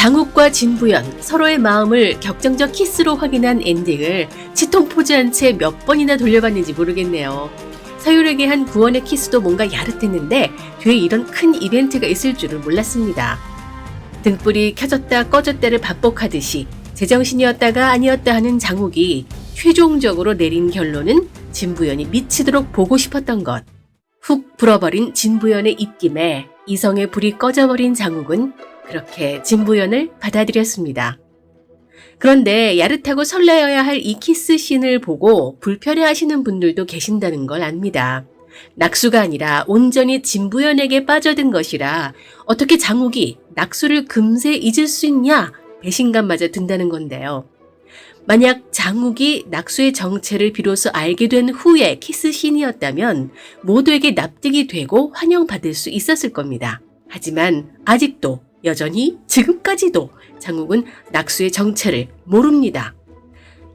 장욱과 진부연 서로의 마음을 격정적 키스로 확인한 엔딩을 치통포즈한 채 몇 번이나 돌려봤는지 모르겠네요. 서율에게 한 구원의 키스도 뭔가 야릇했는데 뒤에 이런 큰 이벤트가 있을 줄은 몰랐습니다. 등불이 켜졌다 꺼졌다를 반복하듯이 제정신이었다가 아니었다 하는 장욱이 최종적으로 내린 결론은 진부연이 미치도록 보고 싶었던 것. 훅 불어버린 진부연의 입김에 이성의 불이 꺼져버린 장욱은 그렇게 진부연을 받아들였습니다. 그런데 야릇하고 설레어야 할 이 키스씬을 보고 불편해하시는 분들도 계신다는 걸 압니다. 낙수가 아니라 온전히 진부연에게 빠져든 것이라 어떻게 장욱이 낙수를 금세 잊을 수 있냐 배신감마저 든다는 건데요. 만약 장욱이 낙수의 정체를 비로소 알게 된 후의 키스씬이었다면 모두에게 납득이 되고 환영받을 수 있었을 겁니다. 하지만 아직도 여전히 지금까지도 장욱은 낙수의 정체를 모릅니다.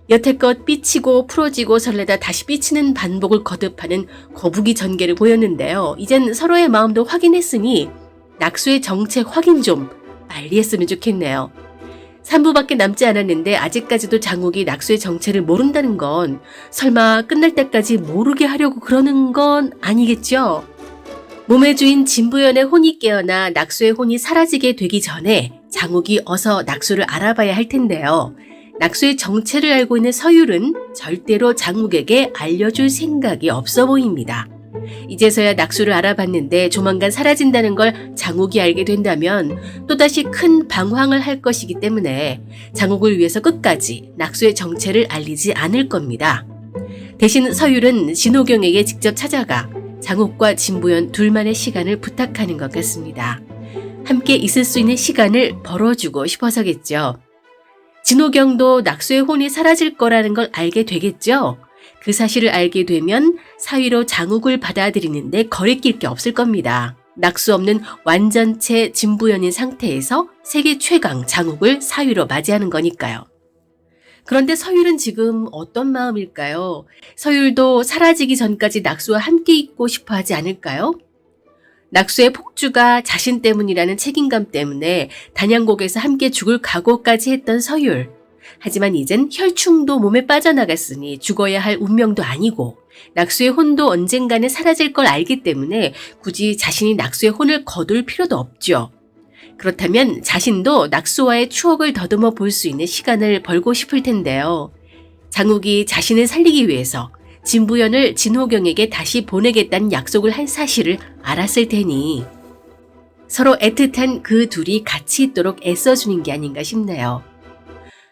여태껏 삐치고 풀어지고 설레다 다시 삐치는 반복을 거듭하는 거북이 전개를 보였는데요. 이젠 서로의 마음도 확인했으니 낙수의 정체 확인 좀 빨리 했으면 좋겠네요. 3부밖에 남지 않았는데 아직까지도 장욱이 낙수의 정체를 모른다는 건 설마 끝날 때까지 모르게 하려고 그러는 건 아니겠죠? 몸의 주인 진부연의 혼이 깨어나 낙수의 혼이 사라지게 되기 전에 장욱이 어서 낙수를 알아봐야 할 텐데요. 낙수의 정체를 알고 있는 서율은 절대로 장욱에게 알려줄 생각이 없어 보입니다. 이제서야 낙수를 알아봤는데 조만간 사라진다는 걸 장욱이 알게 된다면 또다시 큰 방황을 할 것이기 때문에 장욱을 위해서 끝까지 낙수의 정체를 알리지 않을 겁니다. 대신 서율은 진호경에게 직접 찾아가 장욱과 진부연 둘만의 시간을 부탁하는 것 같습니다. 함께 있을 수 있는 시간을 벌어주고 싶어서겠죠. 진호경도 낙수의 혼이 사라질 거라는 걸 알게 되겠죠. 그 사실을 알게 되면 사위로 장욱을 받아들이는데 거리낄 게 없을 겁니다. 낙수 없는 완전체 진부연인 상태에서 세계 최강 장욱을 사위로 맞이하는 거니까요. 그런데 서율은 지금 어떤 마음일까요? 서율도 사라지기 전까지 낙수와 함께 있고 싶어 하지 않을까요? 낙수의 폭주가 자신 때문이라는 책임감 때문에 단양곡에서 함께 죽을 각오까지 했던 서율. 하지만 이젠 혈충도 몸에 빠져나갔으니 죽어야 할 운명도 아니고 낙수의 혼도 언젠가는 사라질 걸 알기 때문에 굳이 자신이 낙수의 혼을 거둘 필요도 없죠. 그렇다면 자신도 낙수와의 추억을 더듬어 볼 수 있는 시간을 벌고 싶을 텐데요. 장욱이 자신을 살리기 위해서 진부연을 진호경에게 다시 보내겠다는 약속을 한 사실을 알았을 테니 서로 애틋한 그 둘이 같이 있도록 애써주는 게 아닌가 싶네요.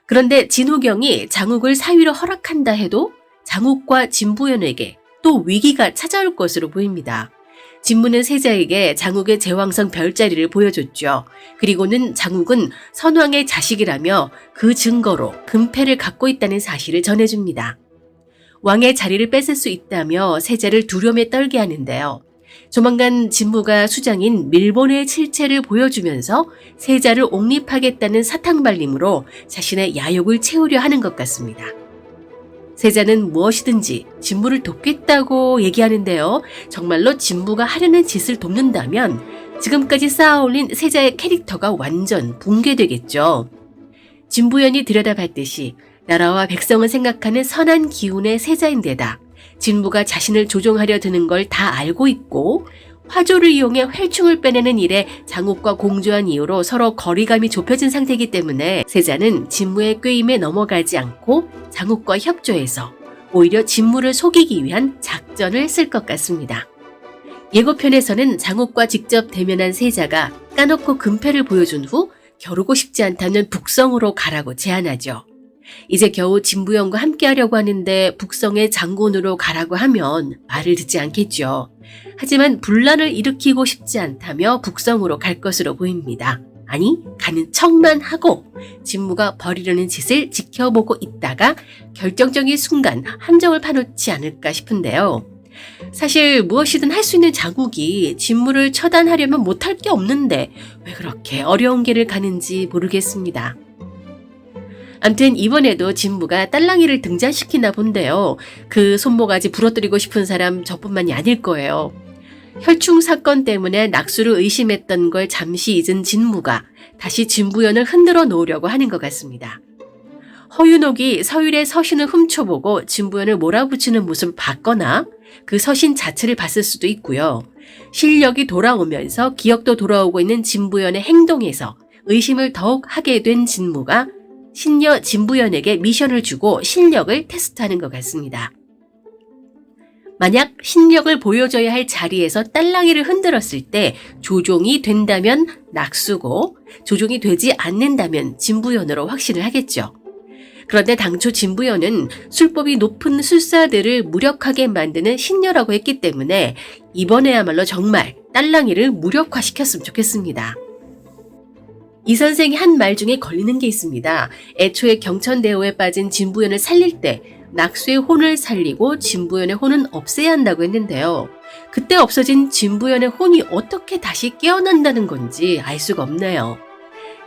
그런데 진호경이 장욱을 사위로 허락한다 해도 장욱과 진부연에게 또 위기가 찾아올 것으로 보입니다. 진부는 세자에게 장욱의 제왕성 별자리를 보여줬죠. 그리고는 장욱은 선왕의 자식이라며 그 증거로 금패를 갖고 있다는 사실을 전해줍니다. 왕의 자리를 뺏을 수 있다며 세자를 두려움에 떨게 하는데요. 조만간 진부가 수장인 밀본의 칠체를 보여주면서 세자를 옹립하겠다는 사탕발림으로 자신의 야욕을 채우려 하는 것 같습니다. 세자는 무엇이든지 진부를 돕겠다고 얘기하는데요. 정말로 진부가 하려는 짓을 돕는다면 지금까지 쌓아올린 세자의 캐릭터가 완전 붕괴되겠죠. 진부연이 들여다봤듯이 나라와 백성을 생각하는 선한 기운의 세자인데다 진부가 자신을 조종하려 드는 걸 다 알고 있고 화조를 이용해 활충을 빼내는 일에 장욱과 공조한 이유로 서로 거리감이 좁혀진 상태이기 때문에 세자는 진무의 꾀임에 넘어가지 않고 장욱과 협조해서 오히려 진무를 속이기 위한 작전을 쓸 것 같습니다. 예고편에서는 장욱과 직접 대면한 세자가 까놓고 금패를 보여준 후 겨루고 싶지 않다면 북성으로 가라고 제안하죠. 이제 겨우 진부연과 함께 하려고 하는데 북성의 장군으로 가라고 하면 말을 듣지 않겠죠. 하지만 분란을 일으키고 싶지 않다며 북성으로 갈 것으로 보입니다. 아니, 가는 척만 하고 진무가 벌이려는 짓을 지켜보고 있다가 결정적인 순간 함정을 파놓지 않을까 싶은데요. 사실 무엇이든 할 수 있는 장욱이 진무를 처단하려면 못할 게 없는데 왜 그렇게 어려운 길을 가는지 모르겠습니다. 암튼 이번에도 진부가 딸랑이를 등장시키나 본데요. 그 손모가지 부러뜨리고 싶은 사람 저뿐만이 아닐 거예요. 혈충 사건 때문에 낙수를 의심했던 걸 잠시 잊은 진무가 다시 진부연을 흔들어 놓으려고 하는 것 같습니다. 허윤옥이 서율의 서신을 훔쳐보고 진부연을 몰아붙이는 모습을 봤거나 그 서신 자체를 봤을 수도 있고요. 실력이 돌아오면서 기억도 돌아오고 있는 진부연의 행동에서 의심을 더욱 하게 된 진무가 신녀 진부연에게 미션을 주고 실력을 테스트하는 것 같습니다. 만약 실력을 보여줘야 할 자리에서 딸랑이를 흔들었을 때 조종이 된다면 낙수고 조종이 되지 않는다면 진부연으로 확신을 하겠죠. 그런데 당초 진부연은 술법이 높은 술사들을 무력하게 만드는 신녀라고 했기 때문에 이번에야말로 정말 딸랑이를 무력화시켰으면 좋겠습니다. 이 선생이 한 말 중에 걸리는 게 있습니다. 애초에 경천대오에 빠진 진부연을 살릴 때 낙수의 혼을 살리고 진부연의 혼은 없애야 한다고 했는데요. 그때 없어진 진부연의 혼이 어떻게 다시 깨어난다는 건지 알 수가 없네요.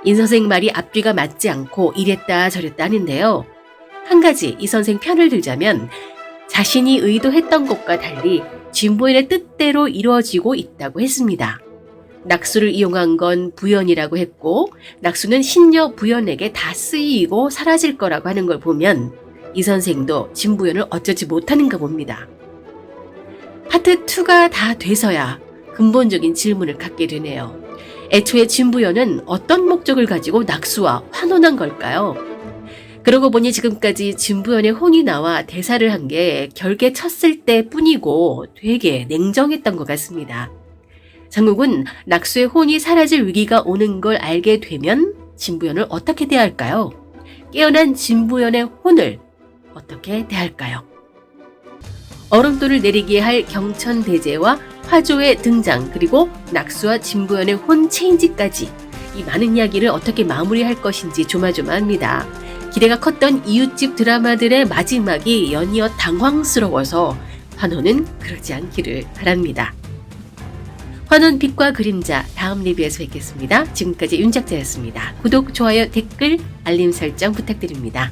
인 선생 말이 앞뒤가 맞지 않고 이랬다 저랬다 하는데요. 한 가지 이 선생 편을 들자면 자신이 의도했던 것과 달리 진부연의 뜻대로 이루어지고 있다고 했습니다. 낙수를 이용한 건 부연이라고 했고 낙수는 신녀 부연에게 다 쓰이고 사라질 거라고 하는 걸 보면 이 선생도 진부연을 어쩌지 못하는가 봅니다. 파트 2가 다 돼서야 근본적인 질문을 갖게 되네요. 애초에 진부연은 어떤 목적을 가지고 낙수와 환혼한 걸까요? 그러고 보니 지금까지 진부연의 혼이 나와 대사를 한 게 결계 쳤을 때 뿐이고 되게 냉정했던 것 같습니다. 장국은 낙수의 혼이 사라질 위기가 오는 걸 알게 되면 진부연을 어떻게 대할까요? 깨어난 진부연의 혼을 어떻게 대할까요? 얼음돌을 내리게 할 경천대제와 화조의 등장 그리고 낙수와 진부연의 혼 체인지까지 이 많은 이야기를 어떻게 마무리할 것인지 조마조마합니다. 기대가 컸던 이웃집 드라마들의 마지막이 연이어 당황스러워서 환호는 그러지 않기를 바랍니다. 환혼 빛과 그림자 다음 리뷰에서 뵙겠습니다. 지금까지 윤작자였습니다. 구독, 좋아요, 댓글, 알림 설정 부탁드립니다.